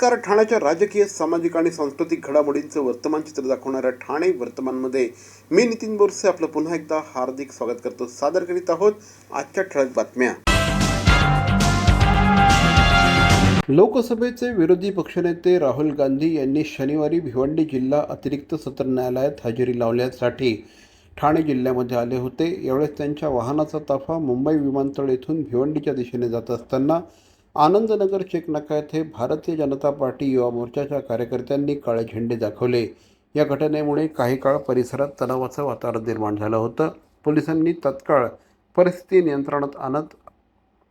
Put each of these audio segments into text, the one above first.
नमस्कार. ठाण्याच्या राजकीय, सामाजिक आणि सांस्कृतिक घडामोडींचं वर्तमान चित्र दाखवणाऱ्या ठाणे वर्तमानमध्ये मी नितीन बोरसे आपलं पुन्हा एकदा हार्दिक स्वागत करतो. सादर करीत आहोत आजच्या ठळक बातम्या. लोकसभेचे विरोधी पक्षनेते राहुल गांधी यांनी शनिवारी भिवंडी जिल्हा अतिरिक्त सत्र न्यायालयात हजेरी लावण्यासाठी ठाणे जिल्ह्यामध्ये आले होते. यावेळेस त्यांच्या वाहनाचा ताफा मुंबई विमानतळ येथून भिवंडीच्या दिशेने जात असताना आनंदनगर चेक नाका येथे भारतीय जनता पार्टी युवा मोर्चाच्या कार्यकर्त्यांनी काळे झेंडे दाखवले. या घटनेमुळे काही काळ परिसरात तणावाचं वातावरण निर्माण झालं होतं. पोलिसांनी तत्काळ परिस्थिती नियंत्रणात आणत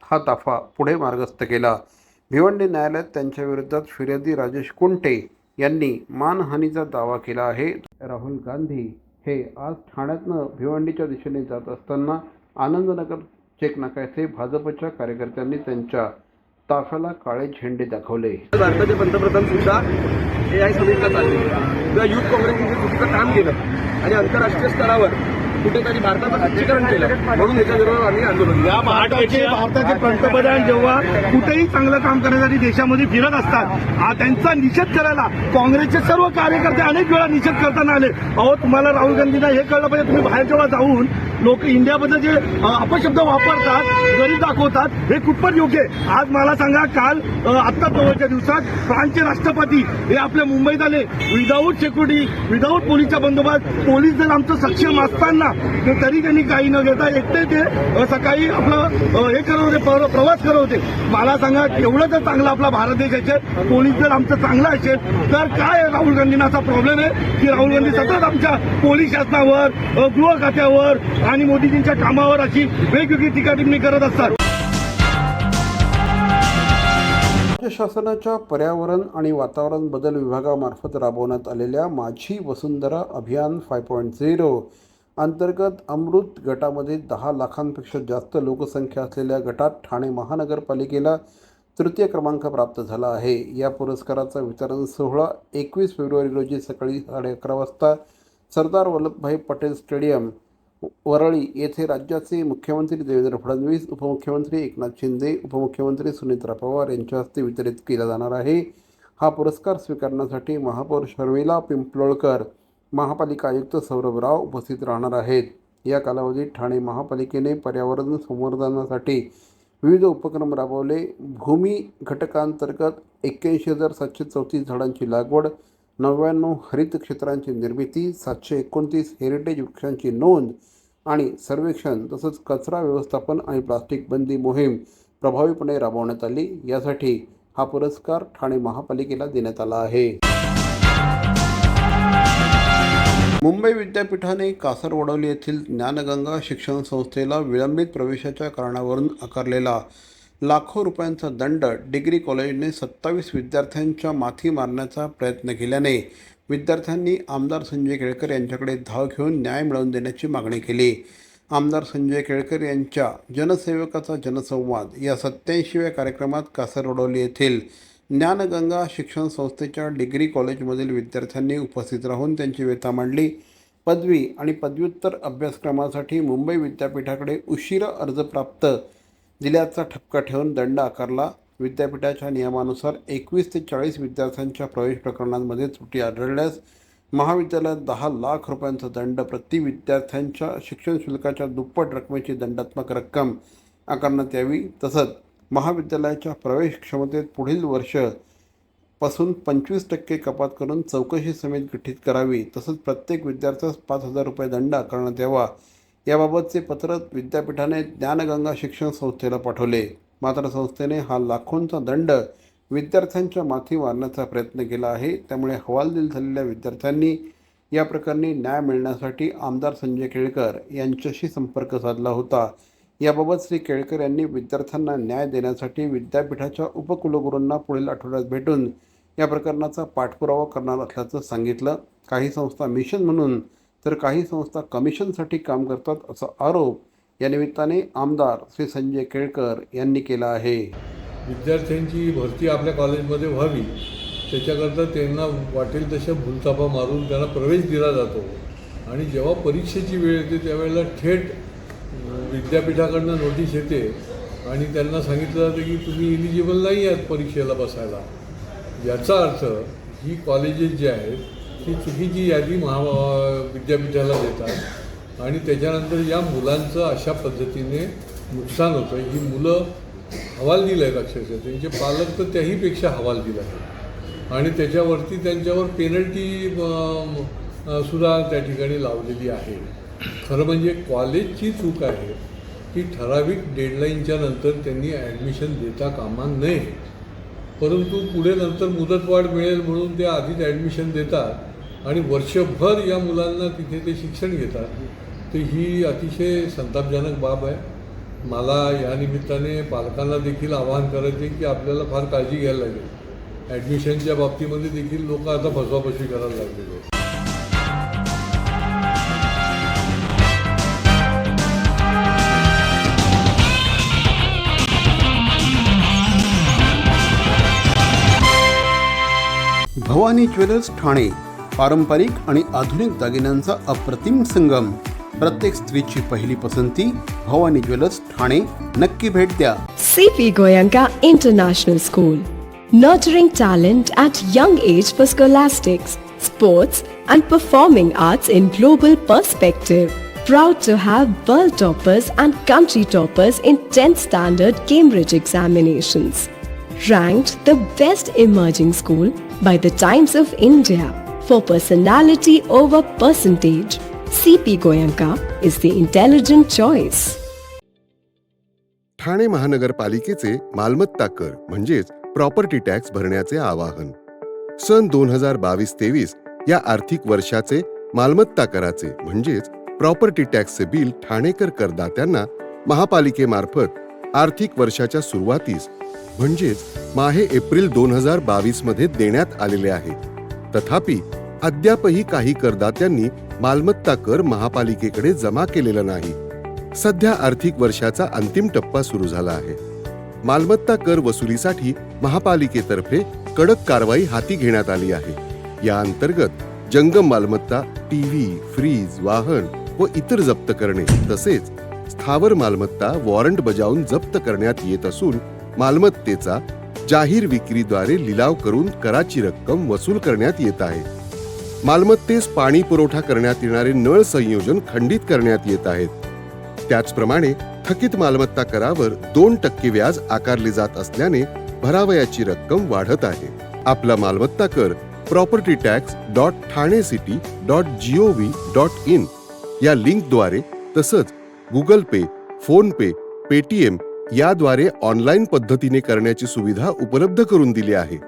हा ताफा पुढे मार्गस्थ केला. भिवंडी न्यायालयात त्यांच्या विरोधात फिर्यादी राजेश कुंटे यांनी मानहानीचा दावा केला आहे. राहुल गांधी हे आज ठाण्यातनं भिवंडीच्या दिशेने जात असताना आनंदनगर चेक नाका येथे भाजपच्या कार्यकर्त्यांनी त्यांच्या ताफ्याला काळे झेंडे दाखवले. भारताचे पंतप्रधान सुद्धा AI समितीला चालले किंवा युथ काँग्रेसने चुकीचं काम केलं आणि आंतरराष्ट्रीय स्तरावर कुठेतरी भारताचं खच्चीकरण केलं, म्हणून याच्या विरोधात आम्ही आंदोलन. या भारताचे पंतप्रधान जेव्हा कुठेही चांगलं काम करण्यासाठी देशामध्ये फिरत असतात, त्यांचा निषेध करायला काँग्रेसचे सर्व कार्यकर्ते अनेक वेळा निषेध करताना आले. अहो, तुम्हाला राहुल गांधींना हे कळलं पाहिजे, तुम्ही बाहेर जेव्हा जाऊन लोक इंडियाबद्दल जे अपशब्द वापरतात, गरीब दाखवतात, हे कुठपण योग्य आहे? आज मला सांगा, काल आत्ता जवळच्या दिवसात फ्रान्सचे राष्ट्रपती हे आपल्या मुंबईत आले विदाऊट सिक्युरिटी, विदाऊट पोलीसचा बंदोबस्त. पोलीस दल आमचं सक्षम असताना तरी त्यांनी काही न घेता एकटे ते सकाळी आपलं हे करत होते, प्रवास करत होते. मला सांगा, एवढं जर चांगलं आपला भारत देश असेल, पोलीस दल आमचं चांगलं असेल, तर काय राहुल गांधींना असा प्रॉब्लेम आहे की राहुल गांधी सतत आमच्या पोलीस शासनावर, गृह खात्यावर आणि मोदीजींच्या कामावर अशी वेगवेगळी टीकाटिप्पणी करत असतात. राज्य शासनाच्या पर्यावरण आणि वातावरण बदल विभागामार्फत राबवण्यात आलेल्या माझी वसुंधरा अभियान 5.0 अंतर्गत अमृत गटामध्ये 10 लाखांपेक्षा जास्त लोकसंख्या असलेल्या गटात ठाणे महानगरपालिकेला तृतीय क्रमांक प्राप्त झाला आहे. या पुरस्काराचा वितरण सोहळा 21 फेब्रुवारी रोजी सकाळी 11:30 वाजता सरदार वल्लभभाई पटेल स्टेडियम वरळी येथे राज्याचे मुख्यमंत्री देवेंद्र फडणवीस, उपमुख्यमंत्री एकनाथ शिंदे, उपमुख्यमंत्री सुनेत्रा पवार यांच्या हस्ते वितरित केला जाणार आहे. हा पुरस्कार स्वीकारण्यासाठी महापौर शर्मिला पिंपलोळकर, महापालिका आयुक्त सौरभ राव उपस्थित राहणार आहेत. या कालावधीत ठाणे महापालिकेने पर्यावरण संवर्धनासाठी विविध उपक्रम राबवले. भूमी घटकांतर्गत 81,734 झाडांची लागवड, 99 हरित क्षेत्रांची निर्मिती, 729 हेरिटेज वृक्षांची नोंद आणि सर्वेक्षण, तसंच कचरा व्यवस्थापन आणि प्लास्टिक बंदी मोहीम प्रभावीपणे राबवण्यात आली. यासाठी हा पुरस्कार ठाणे महापालिकेला देण्यात आला आहे. मुंबई विद्यापीठाने कासरवडवली येथील ज्ञानगंगा शिक्षण संस्थेला विलंबित प्रवेशाच्या कारणावरून आकारलेला लाखो रुपयांचा दंड डिग्री कॉलेजने 27 विद्यार्थ्यांच्या माथी मारण्याचा प्रयत्न केल्याने विद्यार्थ्यांनी आमदार संजय केळकर यांच्याकडे धाव घेऊन न्याय मिळवून देण्याची मागणी केली. आमदार संजय केळकर यांच्या जनसेवकाचा जनसंवाद या 87व्या कार्यक्रमात कासरवडवली येथील ज्ञानगंगा शिक्षण संस्थेच्या डिग्री कॉलेजमधील विद्यार्थ्यांनी उपस्थित राहून त्यांची व्यथा मांडली. पदवी आणि पदव्युत्तर अभ्यासक्रमासाठी मुंबई विद्यापीठाकडे उशिरा अर्ज प्राप्त दिल्याचा ठपका ठेवून दंड आकारला. विद्यापीठाच्या नियमानुसार 21 ते 40 विद्यार्थ्यांच्या प्रवेश प्रकरणांमध्ये त्रुटी आढळल्यास महाविद्यालयात 10 लाख रुपयांचा दंड, प्रति विद्यार्थ्यांच्या शिक्षण शुल्काच्या दुप्पट रकमेची दंडात्मक रक्कम आकारण्यात यावी. तसंच महाविद्यालयाच्या प्रवेश क्षमतेत पुढील वर्षापासून 25% कपात करून चौकशी समिती गठीत करावी. तसंच प्रत्येक विद्यार्थ्यास 5,000 रुपये दंड आकारण्यात यावा. याबाबतचे पत्र विद्यापीठाने ज्ञानगंगा शिक्षण संस्थेला पाठवले. मात्र संस्थेने हा लाखोंचा दंड विद्यार्थ्यांच्या माथी मारण्याचा प्रयत्न केला आहे. त्यामुळे हवालदिल झालेल्या विद्यार्थ्यांनी या प्रकरणी न्याय मिळण्यासाठी आमदार संजय केळकर यांच्याशी संपर्क साधला होता. याबाबत श्री केळकर यांनी विद्यार्थ्यांना न्याय देण्यासाठी विद्यापीठाच्या उपकुलगुरूंना पुढील आठवड्यात भेटून या प्रकरणाचा पाठपुरावा करणार असल्याचं सांगितलं. काही संस्था मिशन म्हणून तर काही संस्था कमिशनसाठी काम करतात, असा आरोप या निमित्ताने आमदार श्री संजय केळकर यांनी केला आहे. विद्यार्थ्यांची भरती आपल्या कॉलेजमध्ये व्हावी त्याच्याकरता त्यांना वाटेल तशा भूलथापा मारून त्यांना प्रवेश दिला जातो आणि जेव्हा परीक्षेची वेळ येते त्यावेळेला थेट विद्यापीठाकडनं नोटीस येते आणि त्यांना सांगितलं जातं की तुम्ही इलिजिबल नाही आहात परीक्षेला बसायला. याचा अर्थ ही कॉलेजेस जी आहेत ही चुकीची यादी विद्यापीठाला देतात आणि त्याच्यानंतर या मुलांचं अशा पद्धतीने नुकसान होतं. ही मुलं हवालदिल आहेत अक्षरशः, त्यांचे पालक तर त्याहीपेक्षा हवालदिल आहेत आणि त्याच्यावरती त्यांच्यावर पेनल्टी सुद्धा त्या ठिकाणी लावलेली आहे. खरं म्हणजे कॉलेजची चूक आहे की ठराविक डेडलाईनच्या नंतर त्यांनी ॲडमिशन देता कामा नये, परंतु पुढे नंतर मुदतवाढ मिळेल म्हणून ते आधीच ॲडमिशन देतात आणि वर्षभर या मुलांना तिथे ते शिक्षण घेतात. तर ही अतिशय संतापजनक बाब आहे. मला या निमित्ताने पालकांना देखील आवाहन करायचे आहे की आपल्याला फार काळजी घ्यायला लागेल. ॲडमिशनच्या बाबतीमध्ये देखील लोक आता फसवाफसवी करायला लागलेले आहेत. भवानी ज्वेलर्स ठाणे, पारंपरिक आणि आधुनिक दागिन्यांचा अप्रतिम संगम. प्रत्येक स्त्रीची पहिली पसंती भवानी ज्वेलर्स ठाणे. नक्की भेट द्या. CP Goenka International School, nurturing talent at young age for scholastics, sports and performing arts in global perspective. Proud to have world toppers and country toppers in 10th standard Cambridge examinations. Ranked the best emerging school by the Times of India for personality over percentage. CP Goenka is the intelligent choice. Thane महानगरपालिकेचे मालमत्ता कर म्हणजेच property tax भरण्याचे आवाहन. सन 2022-23 या आर्थिक वर्षाचे मालमत्ता कराचे म्हणजेच प्रॉपर्टी टॅक्सचे बिल ठाणेकर करदात्यांना महापालिकेमार्फत आर्थिक वर्षाच्या सुरुवातीस म्हणजेच माहे एप्रिल 2022 मध्ये देण्यात आलेले आहे. तथापि अद्यापही काही करदात्यांनी मालमत्ता कर महापालिकेकडे जमा केलेला नाही. सध्या आर्थिक वर्षाचा अंतिम टप्पा सुरू झाला आहे. मालमत्ता कर वसुलीसाठी महापालिकेतर्फे कडक कारवाई हाती घेण्यात आली आहे. या अंतर्गत जंगम मालमत्ता, टीव्ही, फ्रीज, वाहन व इतर जप्त करणे तसेच स्थावर मालमत्ता वॉरंट बजावून जप्त करण्यात येत असून मालमत्तेचा जाहीर विक्रीद्वारे लिलाव करून कराची रक्कम वसूल करण्यात येत आहे. मालमत्तेस पाणी पुरवठा करण्यात येणारे नळ संयोजन खंडित करण्यात येत आहेत. त्याचप्रमाणे थकीत मालमत्ता करावर 2% व्याज आकारले जात असल्याने भरावयाची रक्कम वाढत आहे. आपला मालमत्ता कर propertytax.thanecity.gov.in या लिंकद्वारे तसंच गुगल पे, फोन पे, पेटीएम याद्वारे ऑनलाईन पद्धतीने करण्याची सुविधा उपलब्ध करून दिली आहे.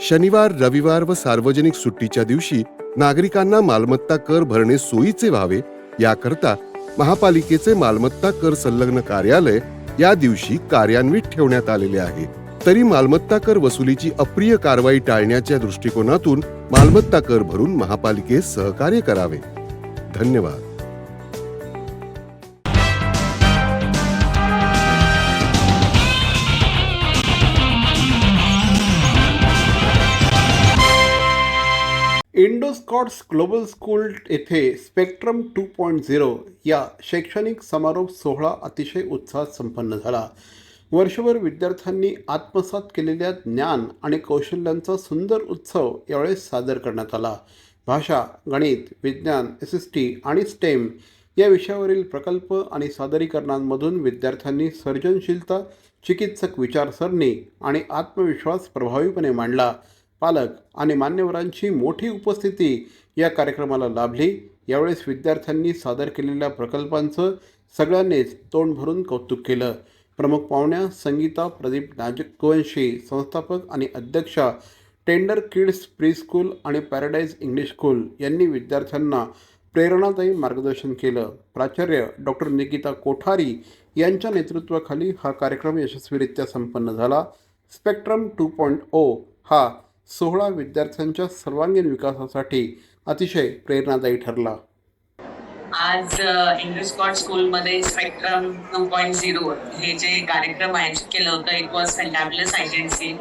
शनिवार, रविवार व सार्वजनिक सुट्टीच्या दिवशी नागरिकांना मालमत्ता कर भरणे सोयीचे व्हावे याकरता महापालिकेचे मालमत्ता कर संलग्न कार्यालय या दिवशी कार्यान्वित ठेवण्यात आलेले आहे. तरी मालमत्ता कर वसुलीची अप्रिय कारवाई टाळण्याच्या दृष्टिकोनातून मालमत्ता कर भरून महापालिकेस सहकार्य करावे. धन्यवाद. इंडोस्कॉट्स ग्लोबल स्कूल येथे स्पेक्ट्रम 2.0 या शैक्षणिक समारोप सोहळा अतिशय उत्साहात संपन्न झाला. वर्षभर विद्यार्थ्यांनी आत्मसात केलेल्या ज्ञान आणि कौशल्यांचा सुंदर उत्सव यावेळेस सादर करण्यात आला. भाषा, गणित, विज्ञान, SST आणि STEM या विषयावरील प्रकल्प आणि सादरीकरणांमधून विद्यार्थ्यांनी सर्जनशीलता, चिकित्सक विचारसरणी आणि आत्मविश्वास प्रभावीपणे मांडला. पालक आणि मान्यवरांची मोठी उपस्थिती या कार्यक्रमाला लाभली. यावेळेस विद्यार्थ्यांनी सादर केलेल्या प्रकल्पांचं सगळ्यांनीच तोंड भरून कौतुक केलं. प्रमुख पाहुण्या संगीता प्रदीप नाजकवंशी, संस्थापक आणि अध्यक्षा टेंडर किड्स प्री स्कूल आणि पॅराडाईज इंग्लिश स्कूल यांनी विद्यार्थ्यांना प्रेरणादायी मार्गदर्शन केलं. प्राचार्य डॉक्टर निकिता कोठारी यांच्या नेतृत्वाखाली हा कार्यक्रम यशस्वीरित्या संपन्न झाला. स्पेक्ट्रम 2.0 हा सोहळा विद्यार्थ्यांच्या सर्वांगीण विकासासाठी अतिशय प्रेरणादायी ठरला. आज इंडोस्कॉट स्कूलमध्ये स्पेक्ट्रम 2.0 हे जे कार्यक्रम आयोजित केलं होतं, इट वॉज फॅन्टॅब्युलस आयडेन्सी.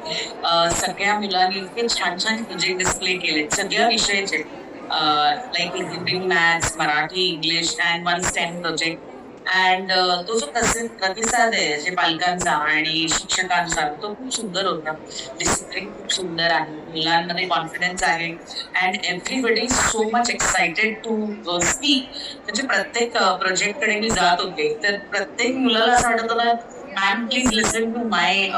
सगळ्या मुलांनी इतके छान छान प्रोजेक्ट डिस्प्ले केले, सगळ्या विषयाचे, like Hindi, maths, Marathi, English and one STEM project. And तो जो प्रतिसाद आहे जे पालकांचा आणि शिक्षकांचा तो खूप सुंदर होता. डिसिप्लिन खूप सुंदर आहे, मुलांमध्ये कॉन्फिडन्स आहे and everybody so much excited to speak. म्हणजे प्रत्येक प्रोजेक्टकडे मी जात होते तर प्रत्येक मुलाला असं वाटत होतं, ma'am please listen to my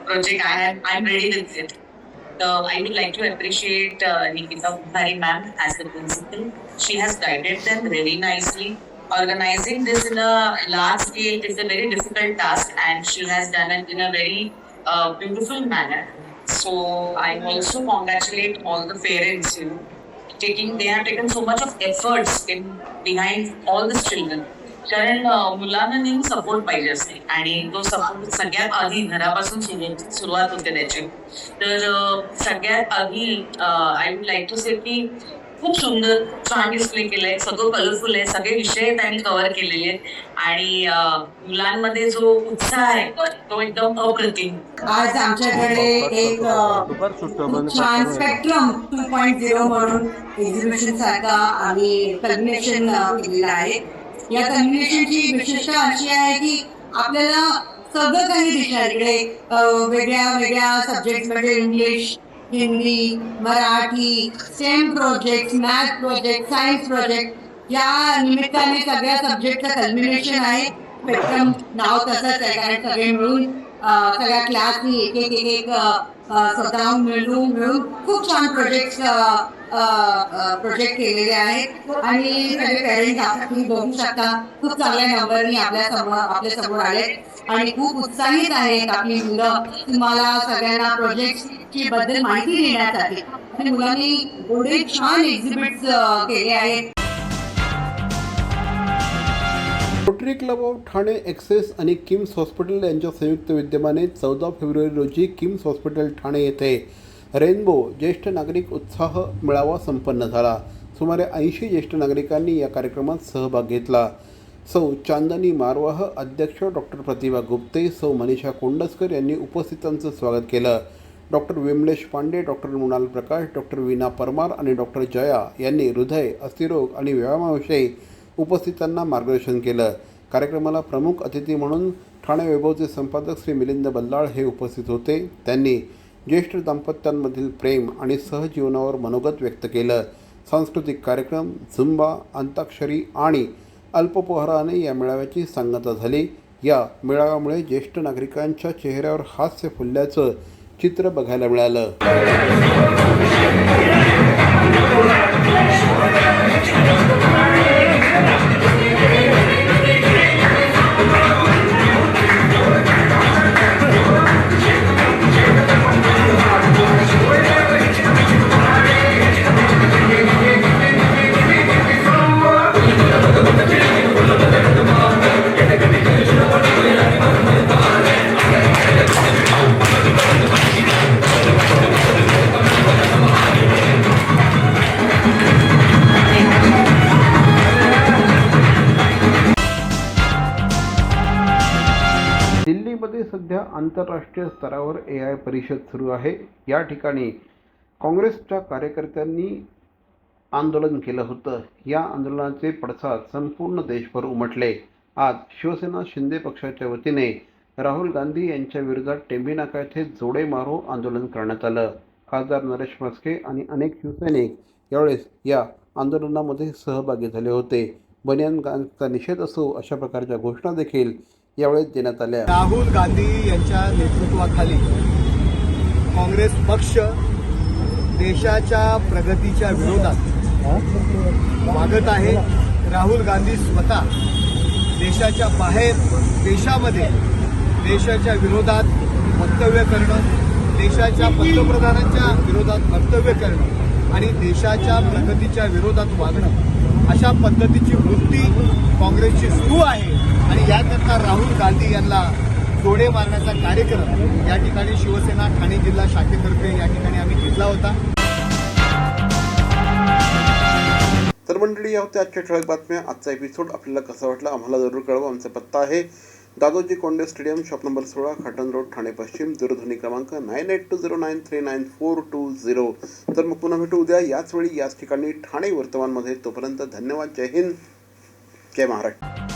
project, I am ready with it. I would like to appreciate Nikita Bhari ma'am as the principal. She has guided them very nicely. Organizing this in a large scale is a very difficult task, and she has done it in a very beautiful manner. So I also congratulate all the parents. They have taken so much of efforts in behind all these children. कारण मुलांना नेहमी support पाहिजे असते आणि तो support सगळ्यात आधी घरापासून सुरुवात होते त्याची. तर सगळ्यात आधी आय वुड लाईक टू से की खूप सुंदर छान डिस्प्ले केलंय, सगळं कलरफुल आहे, सगळे विषय त्यांनी कव्हर केलेले आहेत आणि मुलांमध्ये जो उत्साह आहे तो एकदम अप्रतिम. आज आमच्याकडे एक खूप छान स्पेक्ट्रम 2.0 म्हणून एक्झिबिशन सारखा आम्ही कल्मिनेशन केलेलं आहे. या कल्मिनेशनची विशेषता अशी आहे की आपल्याला सगळं काही दिसणार इकडे. वेगळ्या वेगळ्या सब्जेक्ट म्हणजे English, Hindi, Marathi, stem project, math project, science project या निमित्ताने सगळ्या सब्जेक्टचं कल्मिनेशन आहे. स्पेक्ट्रम नाव तसंच आहे कारण सगळे मिळून सगळ्या क्लासनी एक एक स्वतःहून मिळून खूप छान प्रोजेक्ट केलेले आहेत आणि सगळे पेरेंट्स आता तुम्ही बघू शकता खूप चांगल्या नंबरनी आपल्या समोर आले आणि खूप उत्साहित आहेत आपली मुलं तुम्हाला सगळ्यांना प्रोजेक्टची बद्दल माहिती देण्यासाठी. आणि मुलांनी एवढे छान एक्झिबिट्स केले आहेत. Rotary Club of Thane Access आणि किम्स हॉस्पिटल यांच्या संयुक्त विद्यमाने 14 फेब्रुवारी रोजी किम्स हॉस्पिटल ठाणे येथे रेनबो ज्येष्ठ नागरिक उत्साह मेळावा संपन्न झाला. सुमारे 80 ज्येष्ठ नागरिकांनी या कार्यक्रमात सहभाग घेतला. सौ चांदनी मारवाह, अध्यक्ष डॉक्टर प्रतिभा गुप्ते, सौ मनीषा कोंडस्कर यांनी उपस्थितांचं स्वागत केलं. डॉक्टर विमलेश पांडे, डॉक्टर मृणाल प्रकाश, डॉक्टर वीणा परमार आणि डॉक्टर जया यांनी हृदय, अस्थिरोग आणि व्यायामाविषयी उपस्थितांना मार्गदर्शन केलं. कार्यक्रमाला प्रमुख अतिथी म्हणून ठाणे वैभवचे संपादक श्री मिलिंद बल्लाळ हे उपस्थित होते. त्यांनी ज्येष्ठ दाम्पत्यांमधील प्रेम आणि सहजीवनावर मनोगत व्यक्त केलं. सांस्कृतिक कार्यक्रम, झुंबा, अंताक्षरी आणि अल्पपोहाराने या मेळाव्याची सांगता झाली. या मेळाव्यामुळे ज्येष्ठ नागरिकांच्या चेहऱ्यावर हास्य फुलल्याचं चित्र बघायला मिळालं. दिल्लीमध्ये सध्या आंतरराष्ट्रीय स्तरावर AI परिषद सुरू आहे. या ठिकाणी काँग्रेसच्या कार्यकर्त्यांनी आंदोलन केलं होतं. या आंदोलनाचे पडसाद संपूर्ण देशभर उमटले. आज शिवसेना शिंदे पक्षाच्या वतीने राहुल गांधी यांच्या विरोधात टेंभी नाका येथे जोडे मारो आंदोलन करण्यात आलं. खासदार नरेश म्हस्के आणि अनेक शिवसैनिक यावेळेस या आंदोलनामध्ये सहभागी झाले होते. बनियानचा निषेध असो अशा प्रकारच्या घोषणा देखील यावेळेस देण्यात आल्या. राहुल गांधी यांच्या नेतृत्वाखाली काँग्रेस पक्ष देशाच्या प्रगतीच्या विरोधात वागत आहे. राहुल गांधी स्वतः देशाच्या बाहेर देशामध्ये देशाच्या विरोधात वक्तव्य करणं, देशाच्या पंतप्रधानांच्या विरोधात वक्तव्य करणं आणि देशाच्या प्रगतीच्या विरोधात वागणं अशा पद्धतीची वृत्ती काँग्रेसची सुरू आहे. आणि याकरता राहुल गांधी यांना जोडे मारण्याचा कार्यक्रम या ठिकाणी शिवसेना ठाणे जिल्हा शाखेतर्फे या ठिकाणी आम्ही घेतला होता. तर मंडळी, या होत्या आजच्या ठळक बातम्या. आजचा एपिसोड आपल्याला कसा वाटला आम्हाला जरूर कळवा. आमचा पत्ता आहे Dadoji Konde stadium, shop number 16, Khatan road, Thane पश्चिम. दूरध्वनी क्रमांक 9820939420. तर मग पुन्हा भेटू उद्या याच वेळी याच ठिकाणी ठाणे वर्तमानमध्ये. तोपर्यंत धन्यवाद. जय हिंद, जय महाराष्ट्र.